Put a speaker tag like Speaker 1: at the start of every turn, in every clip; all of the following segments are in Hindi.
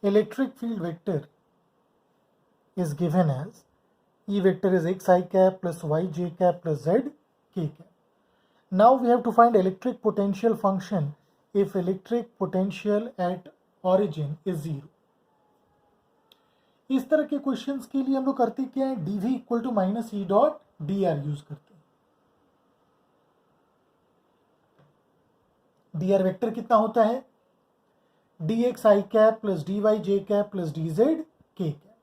Speaker 1: electric field vector is given as E vector is xi cap plus yj cap plus z k cap. Now we have to find electric potential function if electric potential at origin is 0. इस तरह के क्वेश्चंस के लिए हम लोग करते क्या है, dv equal to minus E dot D R use करते हैं. डी आर वेक्टर कितना होता है, डी एक्स आई कैप प्लस डी वाई जे cap plus D Z K cap.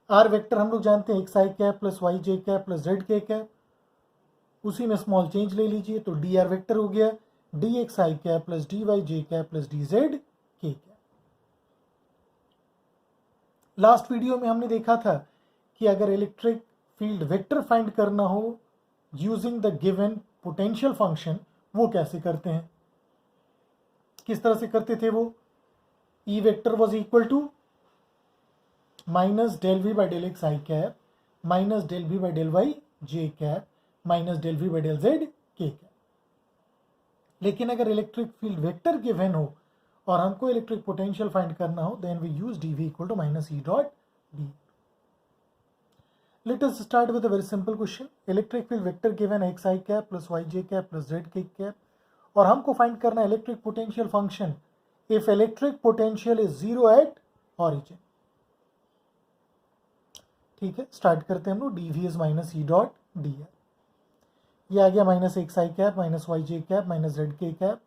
Speaker 1: R vector हम लोग जानते हैं एक्स आई कैप प्लस वाई जे cap plus Z K cap. उसी में स्मॉल चेंज ले लीजिए तो डी आर वेक्टर हो गया डी एक्स आई कैप प्लस डी वाई जे cap plus D Z K cap. Last video में हमने देखा था कि अगर इलेक्ट्रिक फील्ड वेक्टर फाइंड करना हो using the given potential function, वो कैसे करते हैं, किस तरह से करते थे वो. E vector was equal to minus del V by del X I cap minus del V by del Y J cap minus del V by del Z K cap. लेकिन अगर इलेक्ट्रिक फील्ड वेक्टर गिवन हो और हमको इलेक्ट्रिक पोटेंशियल फाइंड करना हो, then we use D V equal to minus E dot D. Let us start with a very simple question. Electric field vector given xi cap plus yj cap plus zk cap, और हमको फाइंड करना है electric potential function if electric potential is 0 at origin. ठीक है, स्टार्ट करते हैं हम लोग. D we is minus E dot D R. ये आ गया माइनस एक्स आई कैप माइनस वाई जे cap minus Z K cap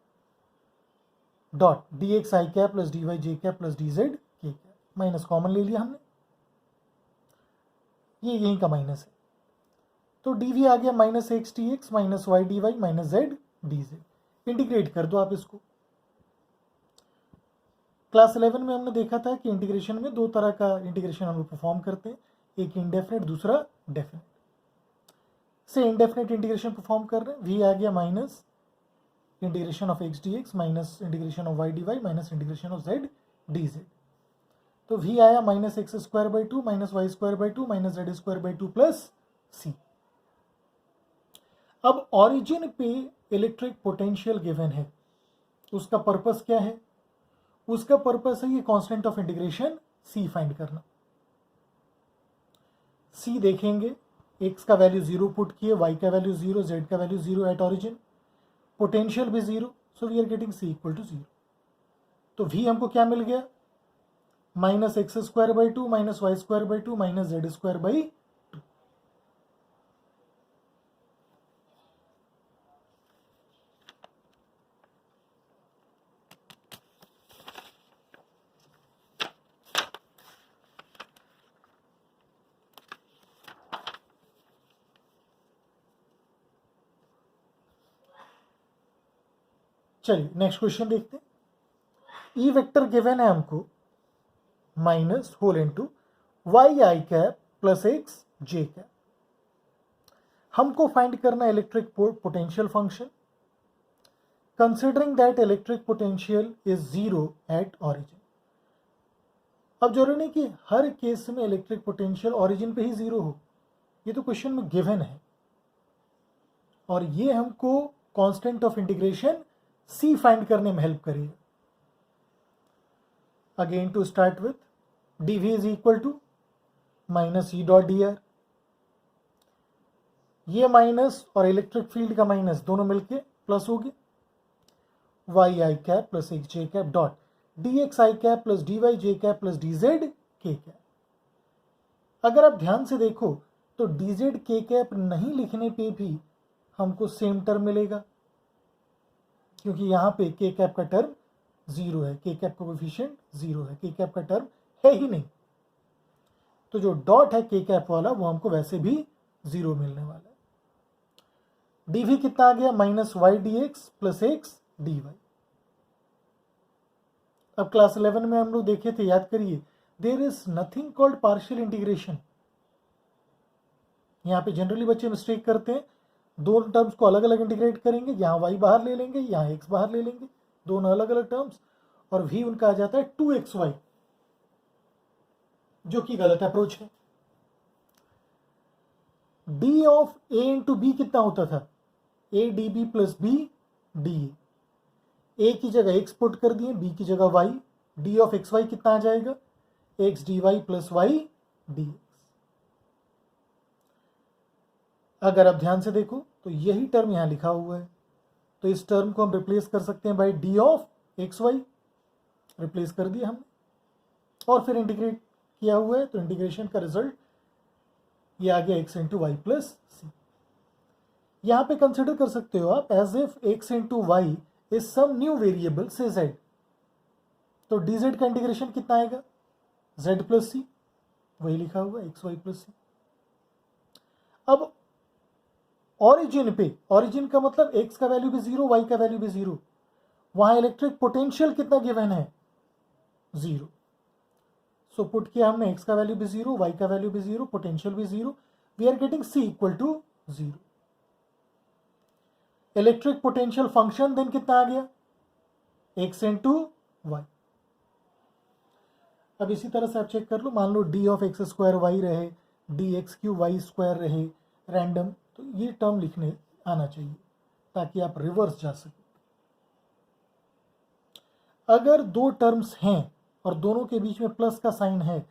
Speaker 1: dot D x आई कैप प्लस डी वाई जे cap plus D Z K cap. Minus common ले लिया हमने, ये यहीं का माइनस है. तो डी वी आ गया minus X D x minus Y D Y minus Z D Z. Integrate कर दो आप इसको. क्लास 11 में हमने देखा था कि इंटीग्रेशन में दो तरह का इंटीग्रेशन हम लोग परफॉर्म करते हैं, एक इंडेफिनेट दूसरा डेफिनेट. से इंडेफिनेट इंटीग्रेशन परफॉर्म कर रहे हैं. वी आ गया minus integration of x D x minus integration of y D Y minus integration of z D z. तो v आया minus x square by two minus Y square by two minus Z square by two plus c. अब ऑरिजिन पे इलेक्ट्रिक पोटेंशियल गिवन है, उसका पर्पस क्या है, उसका पर्पस है ये constant of integration c find करना. c देखेंगे, x का वैल्यू 0 पुट किए, y का वैल्यू 0, z का वैल्यू 0 एट ऑरिजिन, पोटेंशियल भी 0, so we are getting c equal to 0. तो v हमको क्या मिल गया, minus x square by two minus Y square by two minus Z square by two. चलिए नेक्स्ट क्वेश्चन देखते हैं. ई वेक्टर गिवन है हमको minus whole into Y I cap plus X J cap. हमको फाइंड करना electric potential function considering that electric potential is 0 at origin. अब जरूरी नहीं कि हर केस में इलेक्ट्रिक पोटेंशियल ऑरिजिन पे ही 0 हो, ये तो क्वेश्चन में गिवन है, और ये हमको constant of integration c find करने में हेल्प करेगा. Again to start with dv is equal to minus E dot D R. ये माइनस और इलेक्ट्रिक फील्ड का माइनस दोनों मिलके प्लस हो गए, Y I cap plus X J cap dot D x I cap plus D Y J cap plus D Z K cap. अगर आप ध्यान से देखो तो डी जेड के कैप नहीं लिखने पे भी हमको सेम टर्म मिलेगा, क्योंकि यहाँ पे के कैप का टर्म 0 है, के कैप का कोएफिशिएंट 0 है, के कैप का टर्म है ही नहीं. तो जो डॉट है के कैप वाला वो हमको वैसे भी 0 मिलने वाला है. डीवी कितना आ गया, minus Y D X plus X D Y. अब क्लास 11 में हम लोग देखे थे, याद करिए, there is nothing called partial integration. यहाँ पे जनरली बच्चे मिस्टेक करते हैं, दो टर्म्स को अलग अलग इंटीग्रेट करेंगे, यहाँ वाई बाहर ले लेंगे, यहाँ एक्स बाहर ले लेंगे, दोनों अलग अलग टर्म्स, और v उनका आ जाता है 2xy, जो कि गलत अप्रोच है. d of a into B कितना होता था, a D B plus B D A. की जगह x पुट कर दिए, b की जगह y, D of X Y कितना आ जाएगा, X D Y plus Y D X. अगर आप ध्यान से देखो तो यही टर्म यहाँ लिखा हुआ है, तो इस टर्म को हम रिप्लेस कर सकते हैं by D of X Y, replace कर दिया हमने और फिर इंटीग्रेट किया हुआ है, तो इंटीग्रेशन का रिजल्ट ये आ गया X into Y plus C. यहाँ पे कंसिडर कर सकते हो आप as if X into Y is some new variable से जेड, तो डी जेड का इंटीग्रेशन कितना आएगा, जेड प्लस सी, वही लिखा हुआ एक्स वाई प्लस सी। अब ऑरिजिन पे, ऑरिजिन का मतलब एक्स का वैल्यू भी जीरो, वाई का वैल्यू भी जीरो, वहां इलेक्ट्रिक पोटेंशियल कितना गिवन है, जीरो। सो पुट किया हमने एक्स का वैल्यू भी जीरो, वाई का वैल्यू भी जीरो, पोटेंशियल भी zero, we are getting C equal to zero. Electric potential function then कितना आ गया, एक्स इंटू वाई। अब इसी तरह से आप चेक कर लो, मान लो d of x square y रहे, d x q y square रहे, रैंडम, तो ये टर्म लिखने आना चाहिए ताकि आप रिवर्स जा सके। अगर दो टर्म्स हैं और दोनों के बीच में प्लस का साइन है,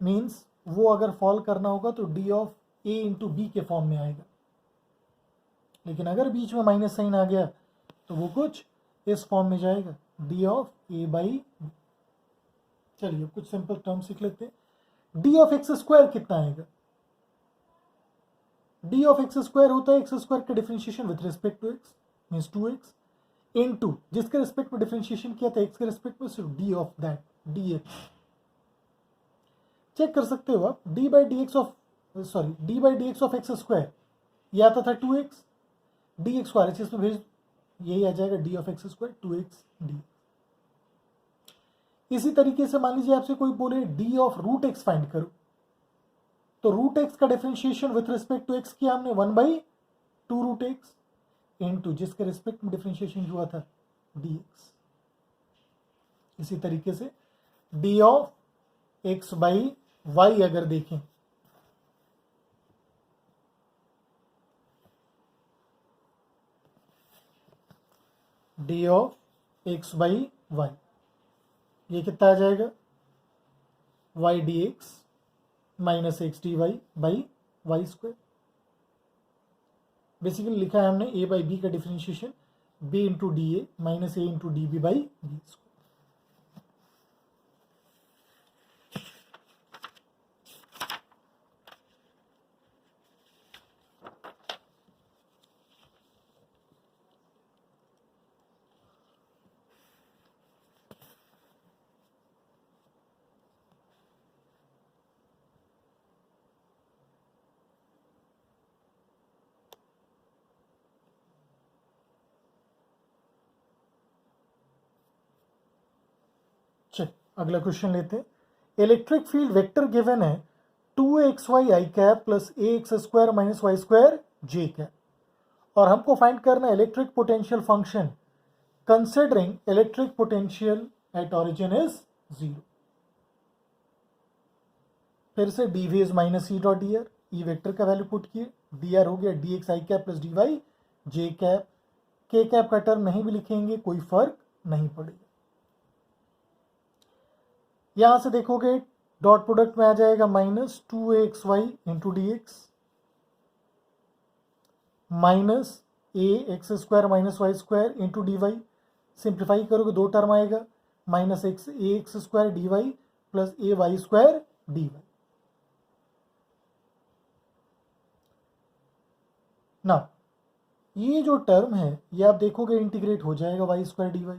Speaker 1: मीन्स वो अगर फॉल करना होगा तो D of A into B के फॉर्म में आएगा, लेकिन अगर बीच में माइनस साइन आ गया तो वो कुछ इस फॉर्म में जाएगा, D of A by B. चलिए कुछ सिंपल टर्म सीख लेते हैं। डी ऑफ एक्स स्क्वायर कितना आएगा, डी ऑफ एक्स स्क्वायर होता है एक्स स्क्वायर का differentiation with respect to X, means 2x into जिसके रिस्पेक्ट में डिफरेंशिएशन किया था एक्स के रिस्पेक्ट में, सिर्फ D of that D X. Check कर सकते हो आप, D by D X of D by D X of x square ये आता था 2x, डी एक्स को RHS में भेज, यही आ जाएगा D of x square 2x D. इसी तरीके से मान लीजिए आपसे कोई बोले D of root X find करो, तो रूट एक्स का differentiation with respect to X किया हमने 1/2 रूट एक्स इनटू जिसके रिस्पेक्ट में डिफरेंशिएशन हुआ था dx। इसी तरीके से D of x by Y अगर देखें, D of x by Y ये कितना आ जाएगा, Y D x minus X D Y by Y square. Basically लिखा है हमने ए बाई बी का differentiation B into D A minus A into D B by B square. चल अगला क्वेश्चन लेते हैं। इलेक्ट्रिक फील्ड वेक्टर गिवन है 2xy i cap plus a x square minus Y square J cap, और हमको फाइंड करना है electric potential function considering electric potential at origin is 0। फिर से d we is minus E dot D r, e vector का वैल्यू पुट किए, डी आर हो गया डी एक्स आई कैप प्लस डी वाई जे कैप, के कैप का टर्म नहीं भी लिखेंगे कोई फर्क नहीं पड़ेगा। यहां से देखोगे डॉट प्रोडक्ट में आ जाएगा minus 2xy into D x minus ए x square minus Y square into d y. Simplify करोगे दो टर्म आएगा, minus x a x square D Y plus A y square D y. ना ये जो टर्म है ये आप देखोगे इंटीग्रेट हो जाएगा Y square D Y,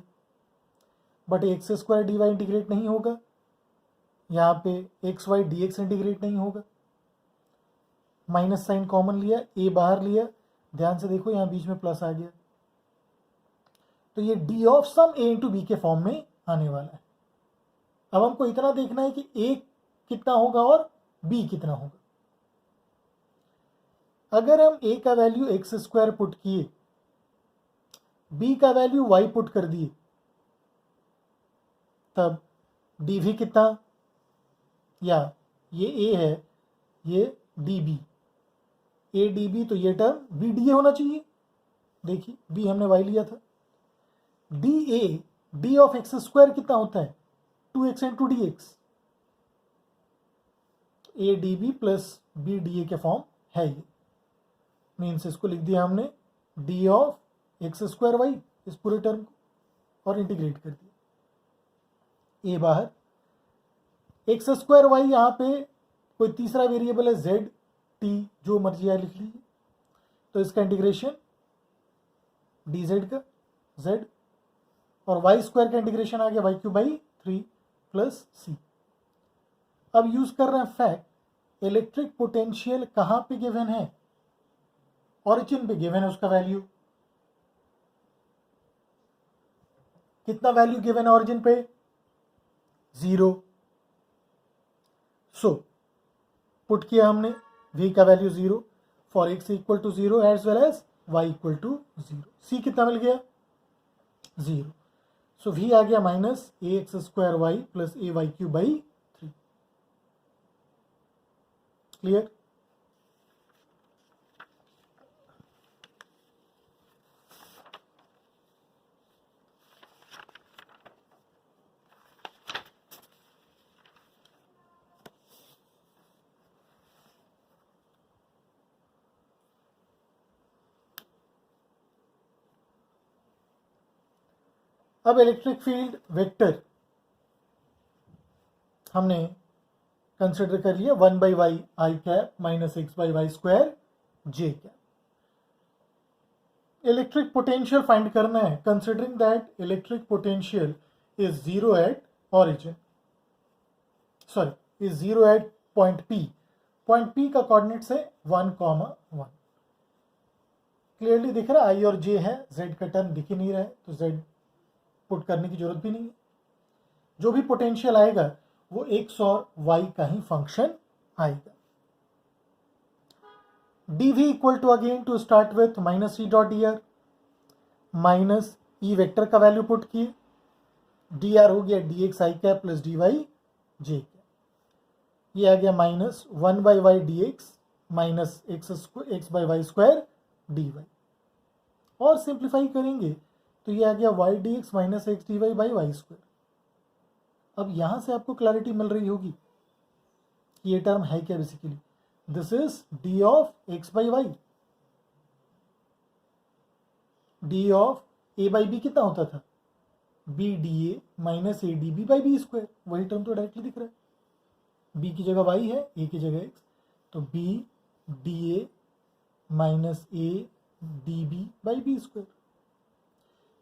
Speaker 1: but X square D Y integrate नहीं होगा, यहाँ पे X Y D X integrate नहीं होगा। माइनस साइन कॉमन लिया, ए बाहर लिया, ध्यान से देखो यहाँ बीच में प्लस आ गया, तो ये D of some A into B के फॉर्म में आने वाला है। अब हमको इतना देखना है कि ए कितना होगा और बी कितना होगा। अगर हम ए का वैल्यू एक्स स्क्वायर पुट किए, बी का वैल्यू वाई पुट कर दिए, तब डी भी कितना, या ये ए है ये D B, A D B, तो ये टर्म बी डी ए होना चाहिए। देखिए बी हमने वाई लिया था, D A D of x square कितना होता है 2x into D X, A D B plus B D A के फॉर्म है ये, मीन्स इसको लिख दिया हमने D of x square Y, इस पूरे टर्म को, और इंटीग्रेट कर दिया। ए बाहर, एक्स स्क्वायर वाई, यहाँ पे कोई तीसरा वेरिएबल है जेड टी, जो मर्जी है लिख लीजिए, तो इसका इंटीग्रेशन डी जेड का जेड, और वाई स्क्वायर का इंटीग्रेशन आ गया Y cube by 3 plus c. अब यूज कर रहे हैं फैक्ट, इलेक्ट्रिक पोटेंशियल कहां पे गिवन है, ऑरिजिन पे गिवन है उसका वैल्यू, कितना वैल्यू गिवन है ऑरिजिन पे, 0। सो पुट किया हमने v का value 0 for x equal to 0 as well as y equal to 0। c कितना मिल गया, 0। सो v आ गया minus A x square Y plus A Y cube by 3। Clear. अब इलेक्ट्रिक फील्ड वेक्टर हमने कंसिडर कर लिया 1 by Y I cap minus x by Y square J cap. Electric potential find करना है, considering that electric potential is 0 at origin, sorry is 0 at point P. Point P का कोऑर्डिनेट्स है 1,1। क्लियरली दिख रहा है, आई और जे है, जेड का टर्म दिख ही नहीं रहा है, तो जेड पुट करने की जरूरत भी नहीं है। जो भी पोटेंशियल आएगा वो एक्स और वाई का ही फंक्शन आएगा। dv equal to again to start with minus E dot D R, minus E vector का वैल्यू पुट किए, डी आर हो गया डी एक्स आई कैप प्लस डी वाई जे कैप, ये आ गया minus 1 by Y D x minus x by Y square D Y, और सिंप्लीफाई करेंगे तो ये आ गया Y D x minus X D Y by Y square. अब यहां से आपको क्लैरिटी मिल रही होगी कि ये टर्म है क्या, basically this is D of x by Y, D of A by B कितना होता था, B D A minus A D B by B square, वही टर्म तो डायरेक्टली दिख रहा है, बी की जगह वाई है, ए की जगह एक्स, तो b D A minus A D B by B square,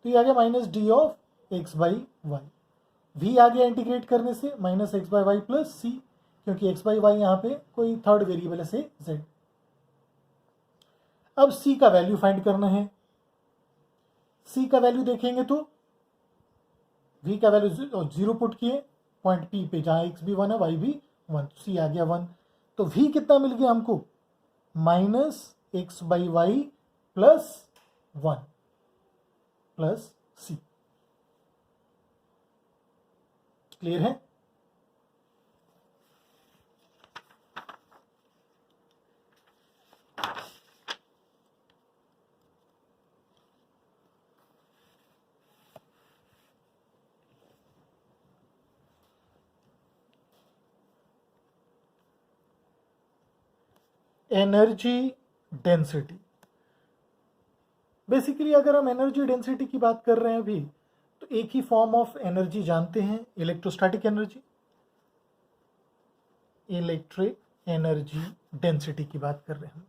Speaker 1: तो ये आ गया minus d of x by y. v आ गया इंटीग्रेट करने से minus x by Y plus c, क्योंकि एक्स बाई वाई यहाँ पे कोई थर्ड वेरिएबल है से z। अब c का वैल्यू फाइंड करना है, c का वैल्यू देखेंगे तो v का वैल्यू 0 पुट किए पॉइंट p पे, जहाँ x भी 1 है y भी 1, c आ गया 1। तो v कितना मिल गया हमको, minus x by Y plus 1 plus C. Clear है। एनर्जी डेंसिटी, बेसिकली अगर हम एनर्जी डेंसिटी की बात कर रहे हैं अभी, तो एक ही फॉर्म ऑफ एनर्जी जानते हैं, electrostatic energy. Electric energy density की बात कर रहे हैं हम।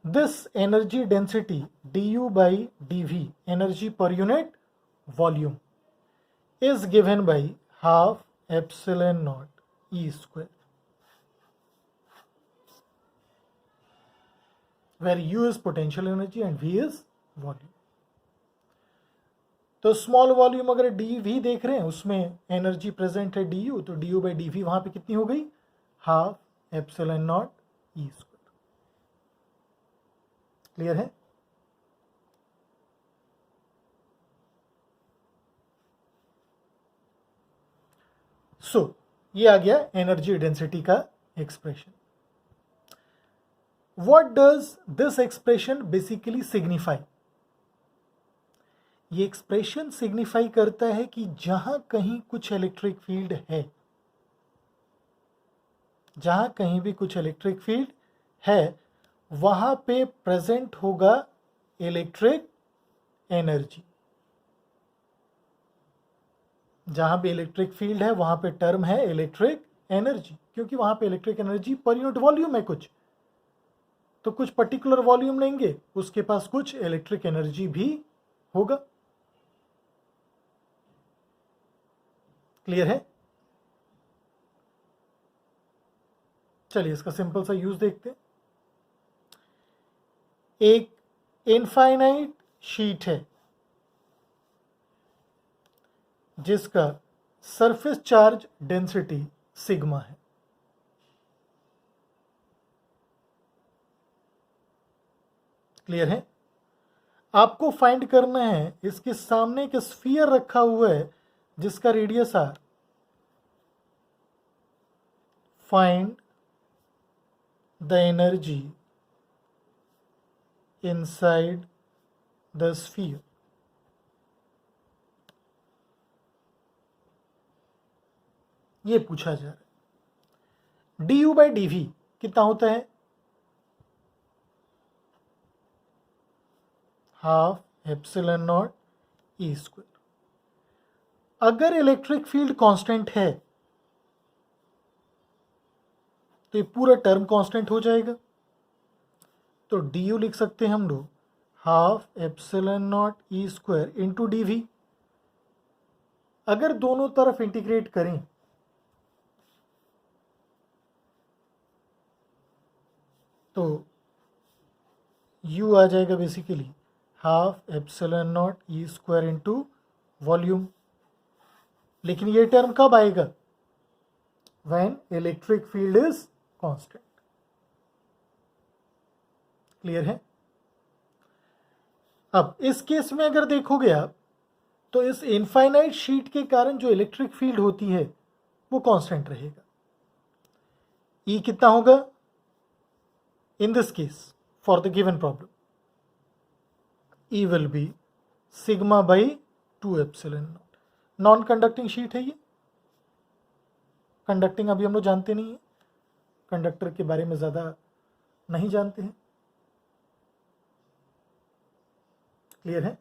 Speaker 1: This energy density du by dv, energy per unit volume, is given by half epsilon not E square, where u is potential energy and v is volume। तो स्मॉल वॉल्यूम अगर dv देख रहे हैं, उसमें एनर्जी प्रेजेंट है du, तो du बाई dv वहां पे कितनी हो गई, half epsilon not E square. Clear है। सो ये आ गया एनर्जी डेंसिटी का expression. What does this expression basically signify? ये एक्सप्रेशन सिग्निफाई करता है कि जहां कहीं कुछ इलेक्ट्रिक फील्ड है, जहां कहीं भी कुछ इलेक्ट्रिक फील्ड है वहां पे प्रेजेंट होगा इलेक्ट्रिक एनर्जी। जहां भी इलेक्ट्रिक फील्ड है वहां पे टर्म है इलेक्ट्रिक एनर्जी, क्योंकि वहां पे electric energy per unit volume है कुछ, तो कुछ पर्टिकुलर वॉल्यूम लेंगे उसके पास कुछ इलेक्ट्रिक एनर्जी भी होगा। क्लियर है? चलिए इसका सिंपल सा यूज देखते हैं। एक इनफाइनाइट शीट है जिसका सरफेस चार्ज डेंसिटी सिग्मा है। क्लियर है? आपको फाइंड करना है, इसके सामने एक स्फीयर रखा हुआ है जिसका radius R. Find the energy inside the sphere. ये पूछा जा रहा है। D U by D we कितना होता है? Half epsilon not E square. अगर इलेक्ट्रिक फील्ड कांस्टेंट है तो ये पूरा टर्म कांस्टेंट हो जाएगा, तो डी यू लिख सकते हैं हम लोग half epsilon not E square into D V. अगर दोनों तरफ इंटीग्रेट करें तो u आ जाएगा basically half epsilon not E square into volume. लेकिन ये टर्म कब आएगा? When electric field is constant. Clear है? अब इस केस में अगर देखोगे आप तो इस इनफाइनाइट शीट के कारण जो इलेक्ट्रिक फील्ड होती है वो कांस्टेंट रहेगा। E कितना होगा in this case for the given problem? E will be sigma by 2 epsilon not. Non conducting sheet है ये, कंडक्टिंग अभी हम लोग जानते नहीं है, कंडक्टर के बारे में ज़्यादा नहीं जानते हैं। क्लियर है?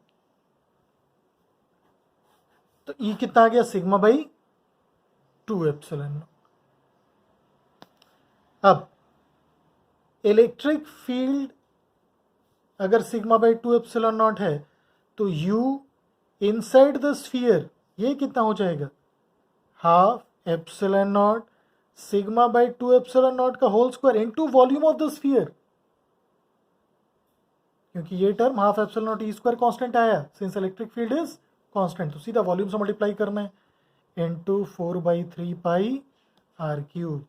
Speaker 1: तो E कितना आ गया? Sigma by 2 epsilon not. अब इलेक्ट्रिक फील्ड अगर सिग्मा बाई 2 एप्सिलॉन नॉट है तो U इनसाइड द स्फीयर ये कितना हो जाएगा? Half epsilon not sigma by 2 epsilon not का whole square into volume of the sphere. क्योंकि ये term half epsilon not E square constant आया, since electric field is constant तो सीधा वॉल्यूम से मल्टीप्लाई करना है इनटू 4/3 पाई आर क्यूब।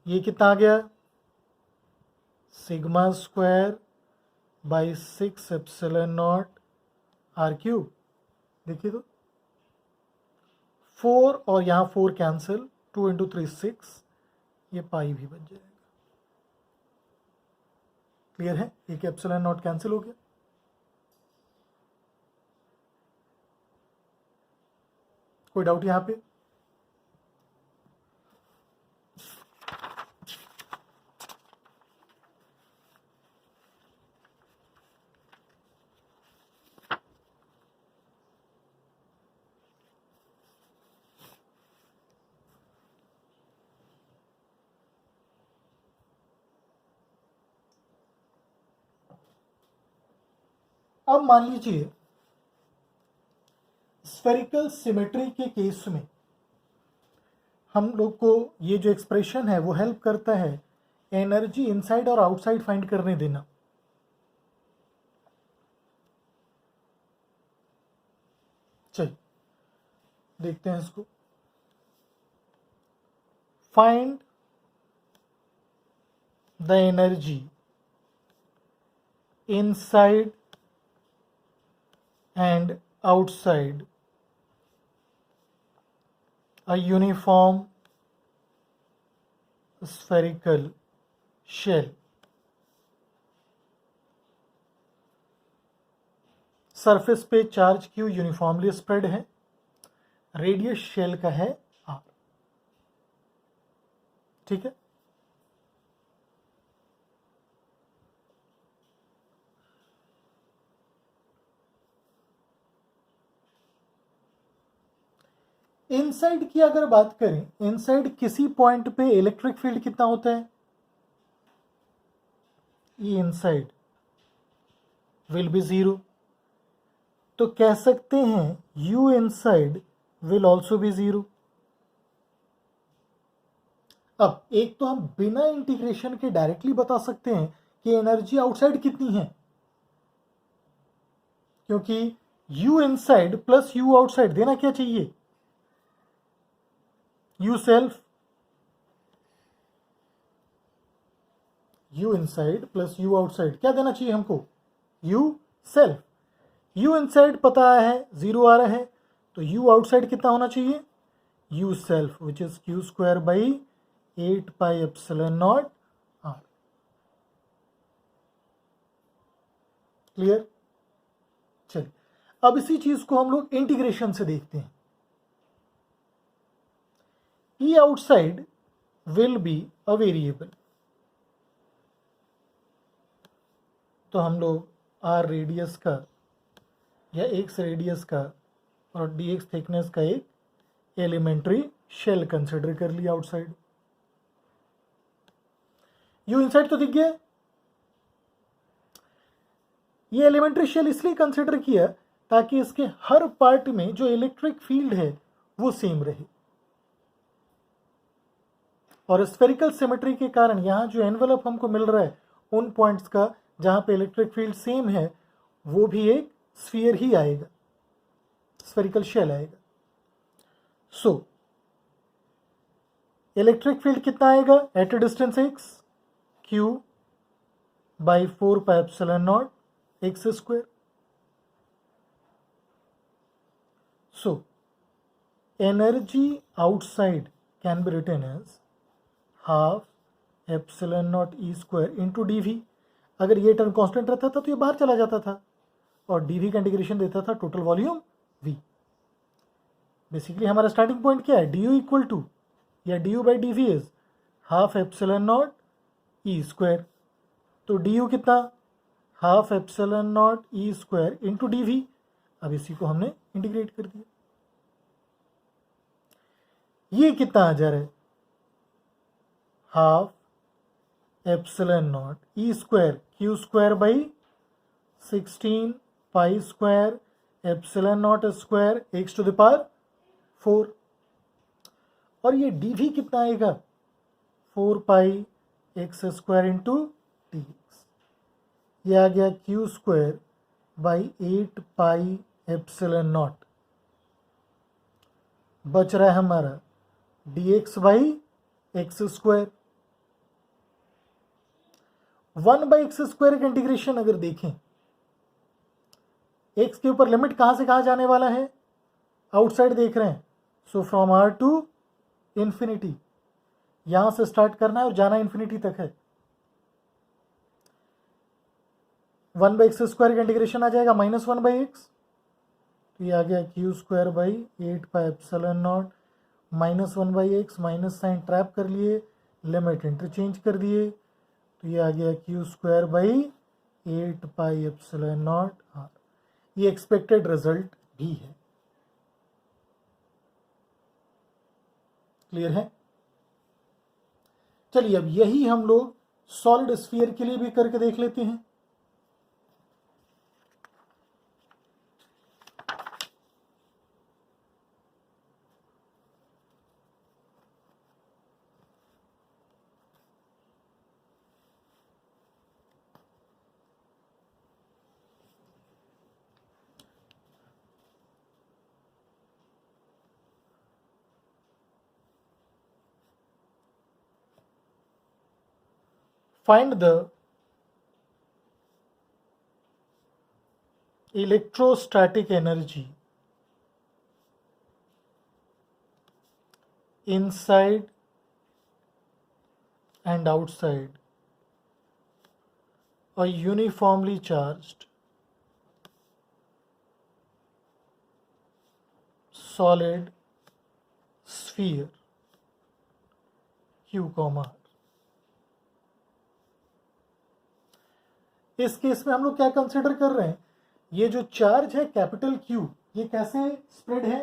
Speaker 1: ये कितना आ गया? Sigma square by 6 epsilon naught R cube. देखिए तो 4 और यहाँ 4 कैंसिल, 2 इंटू 3 6, ये पाई भी बन जाएगा। क्लियर है? एक एप्सिलॉन नॉट कैंसिल हो गया। कोई डाउट यहाँ पे? अब मान लीजिए स्फेरिकल सिमेट्री के केस में हम लोग को ये जो एक्सप्रेशन है वो हेल्प करता है एनर्जी इनसाइड और आउटसाइड फाइंड करने देना। चलिए देखते हैं इसको। Find the energy inside and outside a uniform spherical shell surface पे चार्ज Q यूनिफॉर्मली स्प्रेड है, रेडियस शेल का है R। ठीक है, इनसाइड की अगर बात करें, इनसाइड किसी पॉइंट पे इलेक्ट्रिक फील्ड कितना होता है, ये इनसाइड विल बी 0, तो कह सकते हैं U inside will also be 0। अब एक तो हम बिना इंटीग्रेशन के डायरेक्टली बता सकते हैं कि एनर्जी आउटसाइड कितनी है, क्योंकि U inside plus U outside देना क्या चाहिए, U self, U inside plus U outside क्या देना चाहिए हमको, U सेल्फ। U इनसाइड पता है 0 आ रहा है, तो U आउटसाइड कितना होना चाहिए, U self which is Q square by 8 pi epsilon not R। Clear. चलिए अब इसी चीज को हम लोग इंटीग्रेशन से देखते हैं। E outside will be a variable, तो हम लोग R रेडियस का या X रेडियस का और dx थिकनेस का एक एलिमेंट्री शेल कंसिडर कर लिया आउटसाइड। U इनसाइड तो दिख गया, ये एलिमेंट्री शेल इसलिए कंसिडर किया ताकि इसके हर पार्ट में जो इलेक्ट्रिक फील्ड है वो सेम रहे, और स्फेरिकल सिमेट्री के कारण यहाँ जो एनवेलप हमको मिल रहा है उन पॉइंट्स का जहाँ पे इलेक्ट्रिक फील्ड सेम है वो भी एक स्फीयर ही आएगा, स्फेरिकल शेल आएगा। सो इलेक्ट्रिक फील्ड कितना आएगा at a distance x, Q by 4 pi epsilon naught x square. So energy outside can be written as half epsilon not E square into D V. अगर ये टर्म कांस्टेंट रहता था तो ये बाहर चला जाता था और डी वी का इंटीग्रेशन देता था टोटल वॉल्यूम v। बेसिकली हमारा स्टार्टिंग पॉइंट क्या है, डी यू इक्वल टू या D U by D we is half epsilon not E square, तो डी यू कितना half epsilon not E square into D V. अब इसी को हमने इंटीग्रेट कर दिया, ये कितना आ जा रहा है half epsilon not E square q square by 16 pi square epsilon not square x to the power 4, और ये डी वी कितना आएगा 4 pi x square into D x. ये आ गया Q square by 8 pi epsilon not, बच रहा है हमारा d x by x square. 1 by x square का इंटीग्रेशन अगर देखें, एक्स के ऊपर लिमिट कहां से कहां जाने वाला है, आउटसाइड देख रहे हैं, so from R to infinity, यहां से स्टार्ट करना है और जाना इंफिनिटी तक है। 1 बाई एक्स स्क्वायर का इंटीग्रेशन आ जाएगा -1 बाई एक्स, तो ये आ गया Q square by 8 pi epsilon naught -1 by X, minus sign trap कर लिए, लिमिट इंटरचेंज कर दिए, तो ये आ गया Q square by 8 pi epsilon naught R. ये एक्सपेक्टेड रिजल्ट भी है। क्लियर है। चलिए अब यही हम लोग सॉलिड स्फीयर के लिए भी करके देख लेते हैं। Find the electrostatic energy inside and outside a uniformly charged solid sphere Q, इस केस में हम लोग क्या कंसिडर कर रहे हैं, ये जो चार्ज है कैपिटल Q, ये कैसे स्प्रेड है,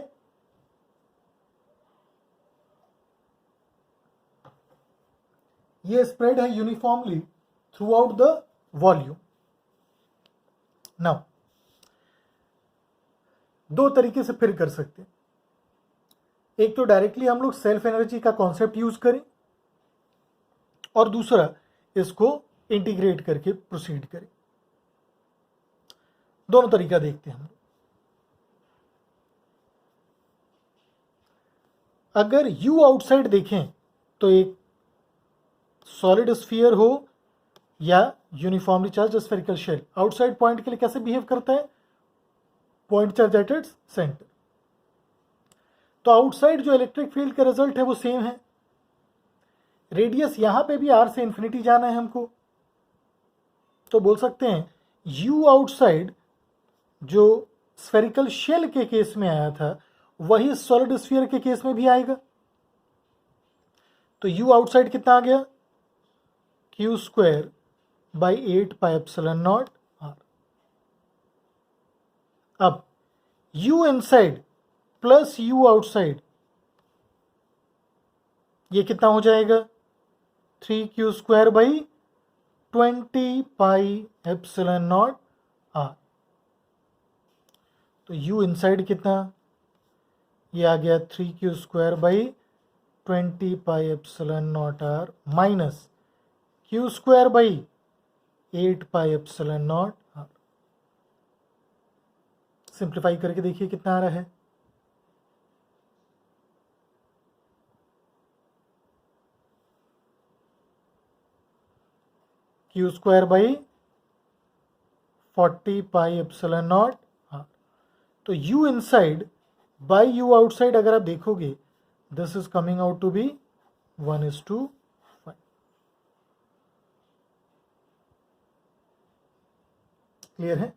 Speaker 1: ये स्प्रेड है uniformly through out the volume. Now दो तरीके से फिर कर सकते हैं, एक तो डायरेक्टली हम लोग सेल्फ एनर्जी का कॉन्सेप्ट यूज करें, और दूसरा इसको इंटीग्रेट करके प्रोसीड करें। दोनों तरीका देखते हैं हम। अगर U आउटसाइड देखें तो एक सॉलिड स्फीयर हो या uniformly charge spherical shell, outside point के लिए कैसे बिहेव करता है, point charge at its centre. तो आउटसाइड जो इलेक्ट्रिक फील्ड का रिजल्ट है वो सेम है, रेडियस यहां पे भी r से इंफिनिटी जाना है हमको, तो बोल सकते हैं U आउटसाइड जो स्फेरिकल शेल के केस में आया था वही सॉलिड स्फीयर के केस में भी आएगा। तो U आउटसाइड कितना आ गया, Q square by 8 pi epsilon not r। अब U inside plus U outside, ये कितना हो जाएगा, 3Q square by 20 pi epsilon not r। तो U इनसाइड कितना, ये आ गया 3Q square by 20 pi epsilon not r minus Q square by 8 pi epsilon not r। Simplify करके देखिए कितना आ रहा है, Q square by 40 pi epsilon not r। तो U inside by U outside अगर आप देखोगे, this is coming out to be 1:5। Clear है।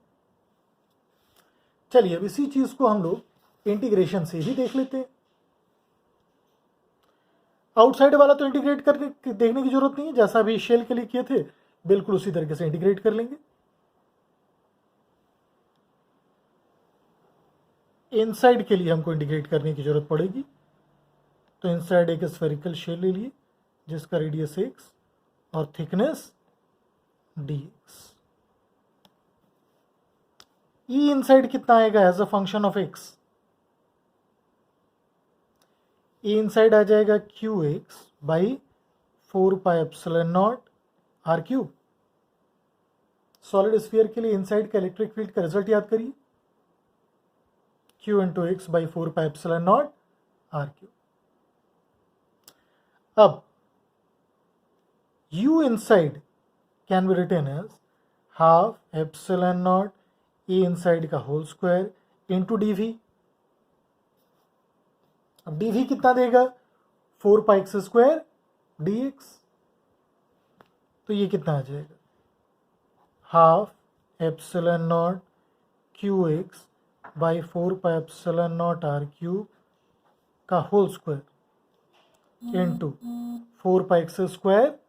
Speaker 1: चलिए अब इसी चीज को हम लोग इंटीग्रेशन से ही देख लेते हैं। आउटसाइड वाला तो इंटीग्रेट करके देखने की जरूरत नहीं है, जैसा अभी शेल के लिए किए थे बिल्कुल उसी तरीके से इंटीग्रेट कर लेंगे। इनसाइड के लिए हमको इंटीग्रेट करने की जरूरत पड़ेगी, तो इनसाइड एक स्फेरिकल शेल ले लिए जिसका रेडियस x और थिकनेस dx। E इनसाइड कितना आएगा as a function of x, E inside आ जाएगा qx by 4 pi epsilon not r cube. Solid sphere के लिए इनसाइड का इलेक्ट्रिक फील्ड का रिजल्ट याद करिए, q into X by 4 pi epsilon not r cube. अब U inside can be written as half epsilon naught E inside का होल स्क्वायर इंटू dv। अब dv कितना देगा, 4 पाई एक्स स्क्वायर dx। तो ये कितना आ जाएगा, half epsilon not qx by 4 pi epsilon not r cube का whole square into 4 pi x square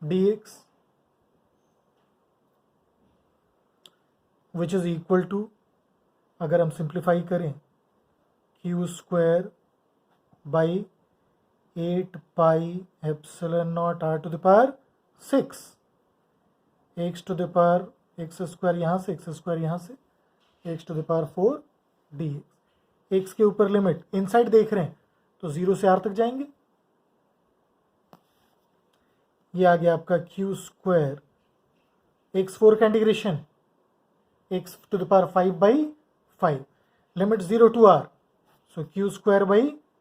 Speaker 1: dx, which is equal to, अगर हम सिंप्लीफाई करें, q square by 8 pi epsilon not r to the power 6, x to the power x square यहाँ से, एक्स स्क्वायर यहाँ से, x to the power 4 dx। x के ऊपर लिमिट इनसाइड देख रहे हैं तो 0 से r तक जाएंगे, ये आ गया आपका q स्क्वायर x4 का integration x to the power 5 by 5, limit 0 to r, so q square by